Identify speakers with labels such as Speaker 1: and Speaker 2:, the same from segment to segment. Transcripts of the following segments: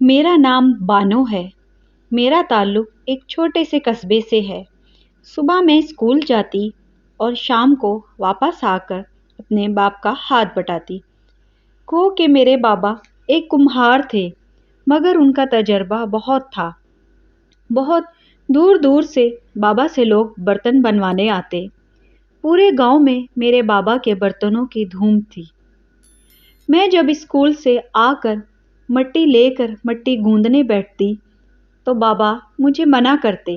Speaker 1: मेरा नाम बानो है। मेरा ताल्लुक एक छोटे से कस्बे से है। सुबह मैं स्कूल जाती और शाम को वापस आकर अपने बाप का हाथ बटाती। कहो कि मेरे बाबा एक कुम्हार थे, मगर उनका तजर्बा बहुत था। बहुत दूर दूर से बाबा से लोग बर्तन बनवाने आते। पूरे गांव में मेरे बाबा के बर्तनों की धूम थी। मैं जब स्कूल से आकर मट्टी लेकर मट्टी गूंदने बैठती तो बाबा मुझे मना करते।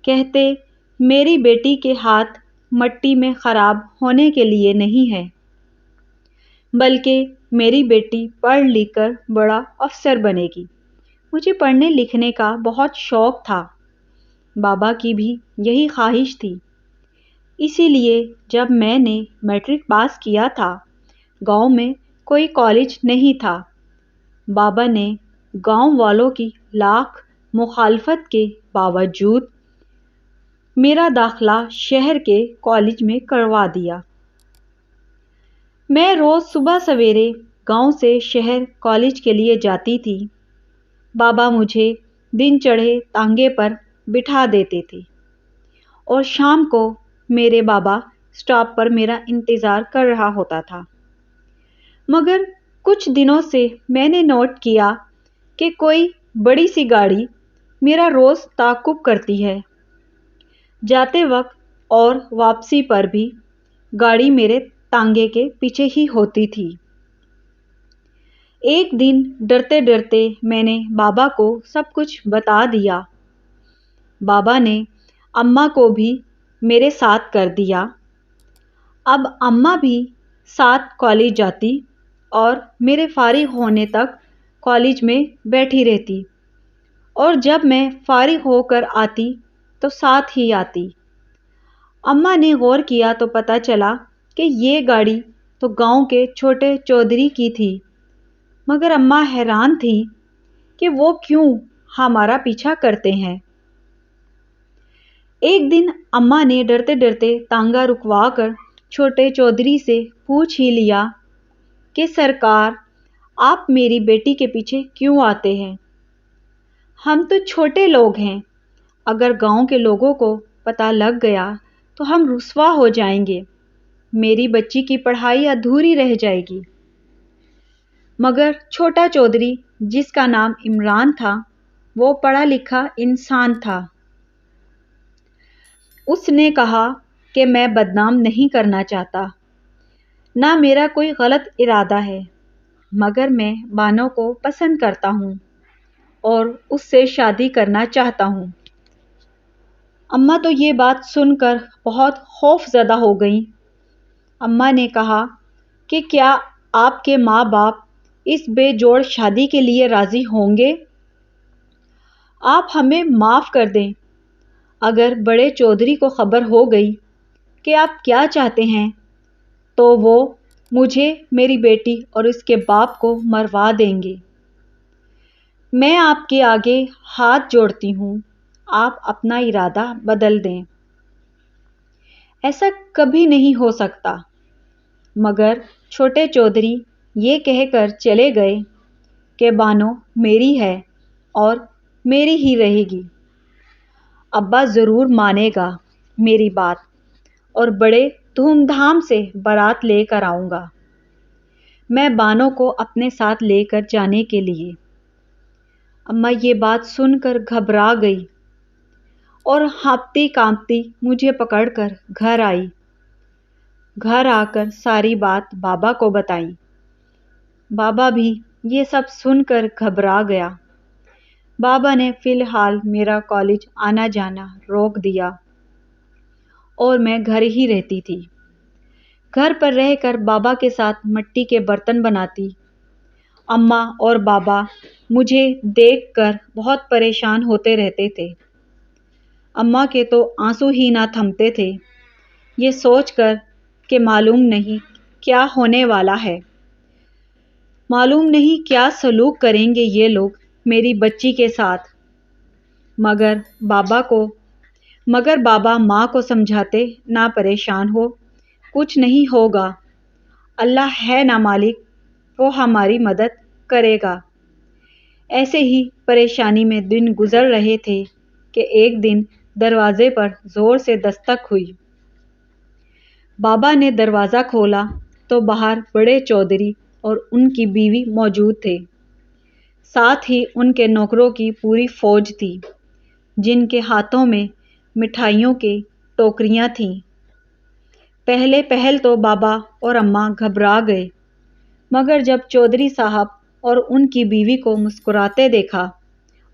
Speaker 1: कहते, मेरी बेटी के हाथ मट्टी में खराब होने के लिए नहीं है, बल्कि मेरी बेटी पढ़ लिख कर बड़ा अफसर बनेगी। मुझे पढ़ने लिखने का बहुत शौक था। बाबा की भी यही ख्वाहिश थी। इसीलिए जब मैंने मैट्रिक पास किया था, गांव में कोई कॉलेज नहीं था। बाबा ने गांव वालों की लाख मुखालफत के बावजूद मेरा दाखिला शहर के कॉलेज में करवा दिया। मैं रोज़ सुबह सवेरे गांव से शहर कॉलेज के लिए जाती थी। बाबा मुझे दिन चढ़े तांगे पर बिठा देते थे और शाम को मेरे बाबा स्टॉप पर मेरा इंतज़ार कर रहा होता था। मगर कुछ दिनों से मैंने नोट किया कि कोई बड़ी सी गाड़ी मेरा रोज़ ताक़ुब करती है। जाते वक्त और वापसी पर भी गाड़ी मेरे तांगे के पीछे ही होती थी। एक दिन डरते डरते मैंने बाबा को सब कुछ बता दिया। बाबा ने अम्मा को भी मेरे साथ कर दिया। अब अम्मा भी साथ कॉलेज जाती और मेरे फारिग होने तक कॉलेज में बैठी रहती, और जब मैं फारिग होकर आती तो साथ ही आती। अम्मा ने गौर किया तो पता चला कि ये गाड़ी तो गांव के छोटे चौधरी की थी, मगर अम्मा हैरान थी कि वो क्यों हमारा पीछा करते हैं। एक दिन अम्मा ने डरते डरते तांगा रुकवा कर छोटे चौधरी से पूछ ही लिया कि सरकार, आप मेरी बेटी के पीछे क्यों आते हैं? हम तो छोटे लोग हैं, अगर गांव के लोगों को पता लग गया तो हम रुस्वा हो जाएंगे। मेरी बच्ची की पढ़ाई अधूरी रह जाएगी। मगर छोटा चौधरी, जिसका नाम इमरान था, वो पढ़ा लिखा इंसान था। उसने कहा कि मैं बदनाम नहीं करना चाहता, ना मेरा कोई गलत इरादा है, मगर मैं बानो को पसंद करता हूँ और उससे शादी करना चाहता हूँ। अम्मा तो ये बात सुनकर बहुत खौफज़दा हो गईं। अम्मा ने कहा कि क्या आपके माँ बाप इस बेजोड़ शादी के लिए राज़ी होंगे? आप हमें माफ़ कर दें। अगर बड़े चौधरी को खबर हो गई कि आप क्या चाहते हैं, तो वो मुझे, मेरी बेटी और इसके बाप को मरवा देंगे। मैं आपके आगे हाथ जोड़ती हूँ, आप अपना इरादा बदल दें। ऐसा कभी नहीं हो सकता। मगर छोटे चौधरी ये कहकर चले गए कि बानो मेरी है और मेरी ही रहेगी। अब्बा ज़रूर मानेगा मेरी बात और बड़े धूमधाम से बारात लेकर आऊँगा, मैं बानो को अपने साथ लेकर जाने के लिए। अम्मा ये बात सुनकर घबरा गई और हाँफती काँपती मुझे पकड़कर घर आई। घर आकर सारी बात बाबा को बताई। बाबा भी ये सब सुनकर घबरा गया। बाबा ने फ़िलहाल मेरा कॉलेज आना जाना रोक दिया और मैं घर ही रहती थी। घर पर रहकर बाबा के साथ मिट्टी के बर्तन बनाती। अम्मा और बाबा मुझे देखकर बहुत परेशान होते रहते थे। अम्मा के तो आंसू ही ना थमते थे, ये सोचकर कि मालूम नहीं क्या होने वाला है, मालूम नहीं क्या सलूक करेंगे ये लोग मेरी बच्ची के साथ। मगर बाबा माँ को समझाते, ना परेशान हो, कुछ नहीं होगा, अल्लाह है ना मालिक, वो हमारी मदद करेगा। ایسے ہی پریشانی میں دن گزر رہے تھے کہ ایک دن دروازے پر زور سے دستک ہوئی۔ بابا نے دروازہ کھولا تو باہر بڑے چودھری اور ان کی بیوی موجود تھے۔ ساتھ ہی ان کے نوکروں کی پوری فوج تھی، جن کے ہاتھوں میں مٹھائیوں کی ٹوکریاں تھیں۔ پہل تو بابا اور اماں گھبرا گئے، مگر جب چودھری صاحب اور ان کی بیوی کو مسکراتے دیکھا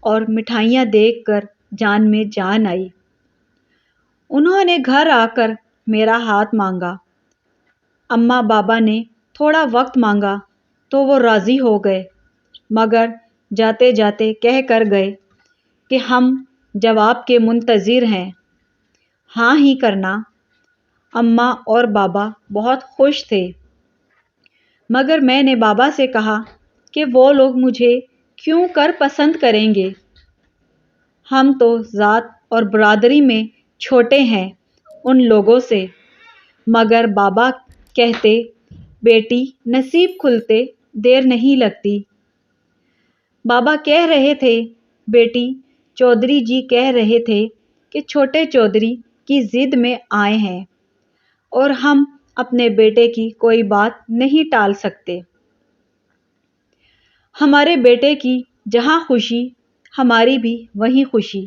Speaker 1: اور مٹھائیاں دیکھ کر جان میں جان آئی۔ انہوں نے گھر آ کر میرا ہاتھ مانگا۔ اماں بابا نے تھوڑا وقت مانگا تو وہ راضی ہو گئے، مگر جاتے جاتے کہہ کر گئے کہ ہم جواب کے منتظر ہیں، ہاں ہی کرنا۔ اماں اور بابا بہت خوش تھے، مگر میں نے بابا سے کہا کہ وہ لوگ مجھے کیوں کر پسند کریں گے؟ ہم تو ذات اور برادری میں چھوٹے ہیں ان لوگوں سے۔ مگر بابا کہتے، بیٹی نصیب کھلتے دیر نہیں لگتی۔ بابا کہہ رہے تھے، بیٹی چودھری جی کہہ رہے تھے کہ چھوٹے چودھری کی ضد میں آئے ہیں اور ہم اپنے بیٹے کی کوئی بات نہیں ٹال سکتے۔ ہمارے بیٹے کی جہاں خوشی ہماری بھی وہیں خوشی۔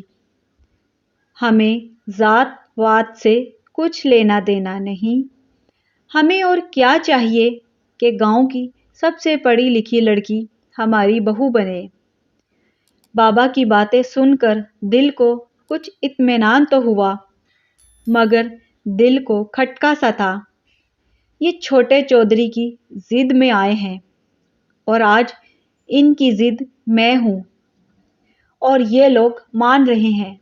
Speaker 1: ہمیں ذات وات سے کچھ لینا دینا نہیں۔ ہمیں اور کیا چاہیے کہ گاؤں کی سب سے پڑھی لکھی لڑکی ہماری بہو بنے۔ بابا کی باتیں سن کر دل کو کچھ اطمینان تو ہوا، مگر دل کو کھٹکا سا تھا۔ یہ چھوٹے چودھری کی ضد میں آئے ہیں اور آج ان کی ضد میں ہوں اور یہ لوگ مان رہے ہیں۔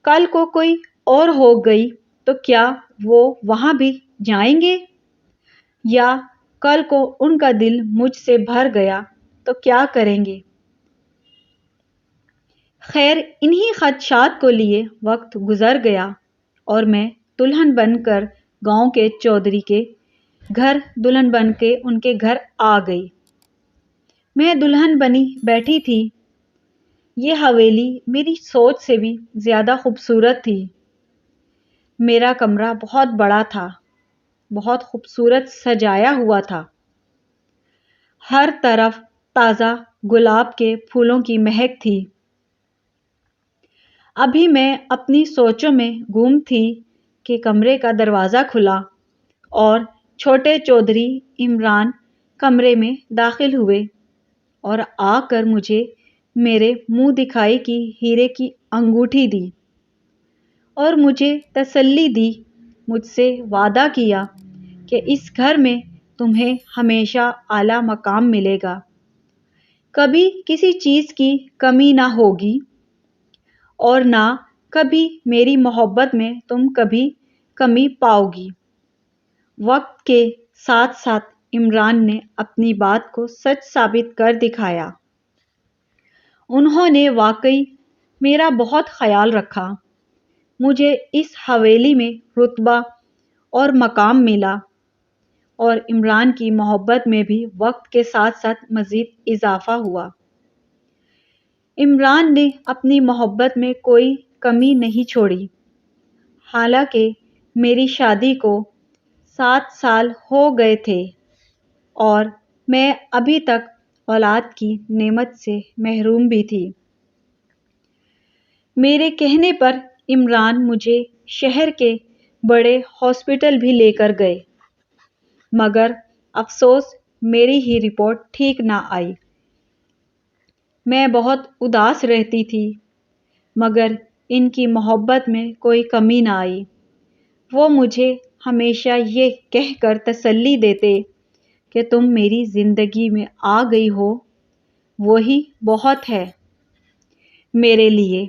Speaker 1: کل کو کوئی اور ہو گئی تو کیا وہ وہاں بھی جائیں گے؟ یا کل کو ان کا دل مجھ سے بھر گیا تو کیا کریں گے؟ خیر انہی خدشات کو لیے وقت گزر گیا اور میں دلہن بن کر گاؤں کے چودھری کے گھر دلہن بن کے ان کے گھر آ گئی۔ میں دلہن بنی بیٹھی تھی۔ یہ حویلی میری سوچ سے بھی زیادہ خوبصورت تھی۔ میرا کمرہ بہت بڑا تھا، بہت خوبصورت سجایا ہوا تھا۔ ہر طرف تازہ گلاب کے پھولوں کی مہک تھی۔ ابھی میں اپنی سوچوں میں گم تھی کہ کمرے کا دروازہ کھلا اور چھوٹے چودھری عمران کمرے میں داخل ہوئے اور آ کر مجھے میرے منہ دکھائی کی ہیرے کی انگوٹھی دی اور مجھے تسلی دی، مجھ سے وعدہ کیا کہ اس گھر میں تمہیں ہمیشہ اعلیٰ مقام ملے گا، کبھی کسی چیز کی کمی نہ ہوگی اور نہ کبھی میری محبت میں تم کبھی کمی پاؤ گی۔ وقت کے ساتھ ساتھ عمران نے اپنی بات کو سچ ثابت کر دکھایا۔ انہوں نے واقعی میرا بہت خیال رکھا۔ مجھے اس حویلی میں رتبہ اور مقام ملا اور عمران کی محبت میں بھی وقت کے ساتھ ساتھ مزید اضافہ ہوا۔ عمران نے اپنی محبت میں کوئی کمی نہیں چھوڑی۔ حالانکہ میری شادی کو 7 سال ہو گئے تھے اور میں ابھی تک اولاد کی نعمت سے محروم بھی تھی۔ میرے کہنے پر عمران مجھے شہر کے بڑے ہاسپٹل بھی لے کر گئے، مگر افسوس میری ہی رپورٹ ٹھیک نہ آئی۔ میں بہت اداس رہتی تھی، مگر ان کی محبت میں کوئی کمی نہ آئی۔ وہ مجھے ہمیشہ یہ کہہ کر تسلی دیتے کہ تم میری زندگی میں آ گئی ہو، وہی بہت ہے میرے لیے۔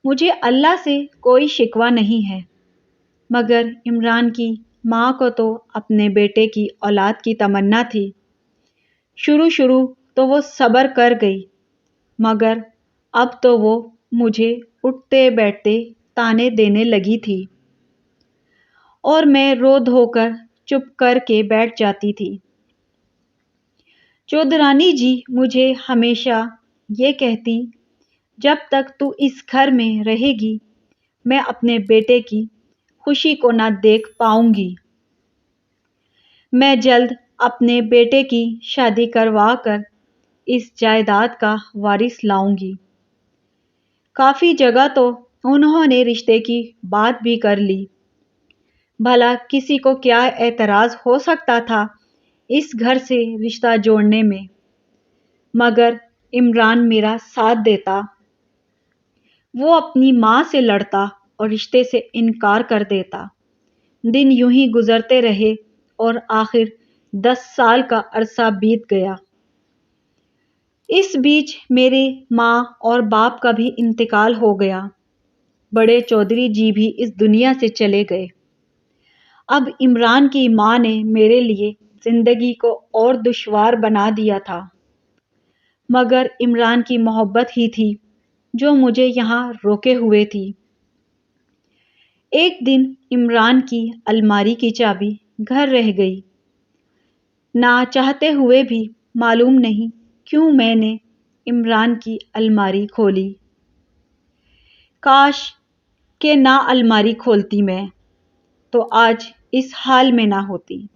Speaker 1: مجھے اللہ سے کوئی شکوہ نہیں ہے، مگر عمران کی ماں کو تو اپنے بیٹے کی اولاد کی تمنا تھی۔ شروع تو وہ صبر کر گئی، مگر اب تو وہ مجھے اٹھتے بیٹھتے طعنے دینے لگی تھی اور میں رو دھو کر چپ کر کے بیٹھ جاتی تھی۔ चौधरानी जी मुझे हमेशा ये कहती, जब तक तू इस घर में रहेगी मैं अपने बेटे की खुशी को ना देख पाऊंगी। मैं जल्द अपने बेटे की शादी करवा कर इस जायदाद का वारिस लाऊंगी। काफी जगह तो उन्होंने रिश्ते की बात भी कर ली। भला किसी को क्या एतराज हो सकता था इस घर से रिश्ता जोड़ने में, मगर इमरान मेरा साथ देता। वो अपनी माँ से लड़ता और रिश्ते से इनकार कर देता। दिन यूं ही गुजरते रहे और आखिर 10 साल का अरसा बीत गया। इस बीच मेरी माँ और बाप का भी इंतकाल हो गया। बड़े चौधरी जी भी इस दुनिया से चले गए। अब इमरान की माँ ने मेरे लिए जिंदगी को और दुश्वार बना दिया था, मगर इमरान की मोहब्बत ही थी जो मुझे यहाँ रोके हुए थी। एक दिन इमरान की अलमारी की चाबी घर रह गई। ना चाहते हुए भी मालूम नहीं क्यों मैंने इमरान की अलमारी खोली। काश के ना अलमारी खोलती मैं तो आज इस हाल में ना होती।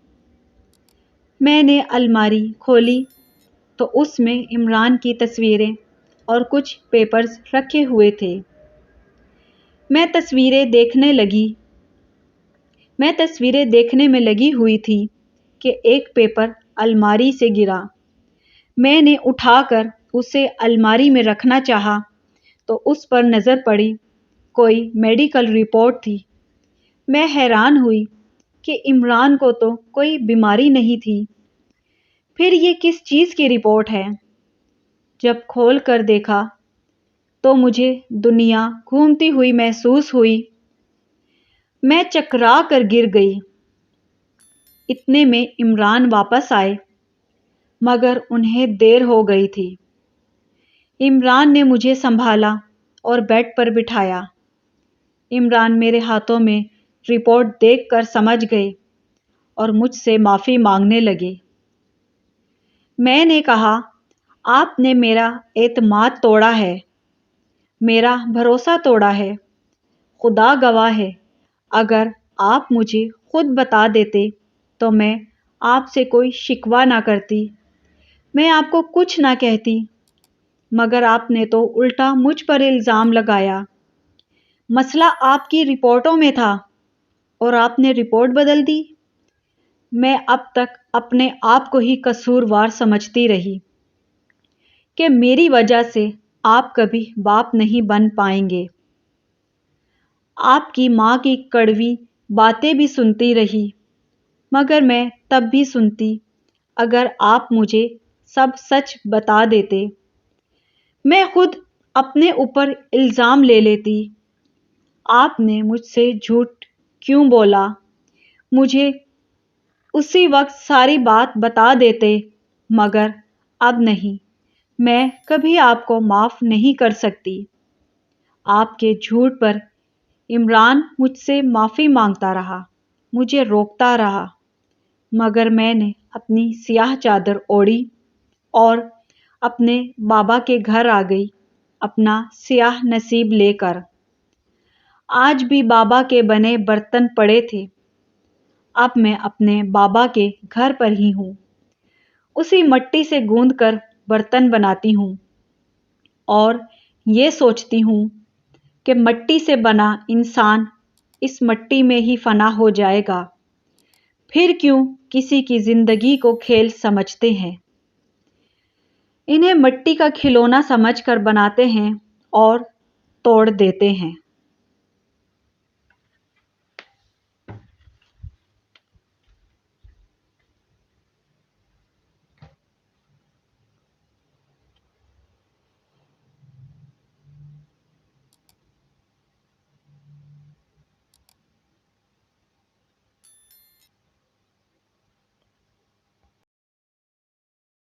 Speaker 1: मैंने अलमारी खोली तो उसमें इमरान की तस्वीरें और कुछ पेपर्स रखे हुए थे। मैं तस्वीरें देखने में लगी हुई थी कि एक पेपर अलमारी से गिरा। मैंने उठाकर उसे अलमारी में रखना चाहा तो उस पर नज़र पड़ी कोई मेडिकल रिपोर्ट थी। मैं हैरान हुई कि इमरान को तो कोई बीमारी नहीं थी, फिर ये किस चीज़ की रिपोर्ट है। जब खोल कर देखा तो मुझे दुनिया घूमती हुई महसूस हुई। मैं चकरा कर गिर गई। इतने में इमरान वापस आए, मगर उन्हें देर हो गई थी। इमरान ने मुझे संभाला और बेड पर बिठाया। इमरान मेरे हाथों में रिपोर्ट देखकर समझ गए और मुझसे माफ़ी मांगने लगे। मैंने कहा, आपने मेरा एतमाद तोड़ा है, मेरा भरोसा तोड़ा है। खुदा गवाह है, अगर आप मुझे खुद बता देते तो मैं आपसे कोई शिकवा ना करती, मैं आपको कुछ ना कहती, मगर आपने तो उल्टा मुझ पर इल्ज़ाम लगाया। मसला आपकी रिपोर्टों में था और आपने रिपोर्ट बदल दी। मैं अब तक अपने आप को ही कसूरवार समझती रही कि मेरी वजह से आप कभी बाप नहीं बन पाएंगे। आपकी माँ की कड़वी बातें भी सुनती रही, मगर मैं तब भी सुनती अगर आप मुझे सब सच बता देते। मैं खुद अपने ऊपर इल्ज़ाम ले लेती। आपने मुझसे झूठ क्यों बोला? मुझे उसी वक्त सारी बात बता देते, मगर अब नहीं, मैं कभी आपको माफ़ नहीं कर सकती। आपके झूठ पर इमरान मुझसे माफ़ी मांगता रहा, मुझे रोकता रहा, मगर मैंने अपनी स्याह चादर ओढ़ी और अपने बाबा के घर आ गई, अपना स्याह नसीब लेकर। आज भी बाबा के बने बर्तन पड़े थे। अब मैं अपने बाबा के घर पर ही हूँ। उसी मिट्टी से गूंद कर बर्तन बनाती हूँ और ये सोचती हूँ कि मिट्टी से बना इंसान इस मिट्टी में ही फना हो जाएगा। फिर क्यों किसी की जिंदगी को खेल समझते हैं? इन्हें मिट्टी का खिलौना समझकर बनाते हैं और तोड़ देते हैं।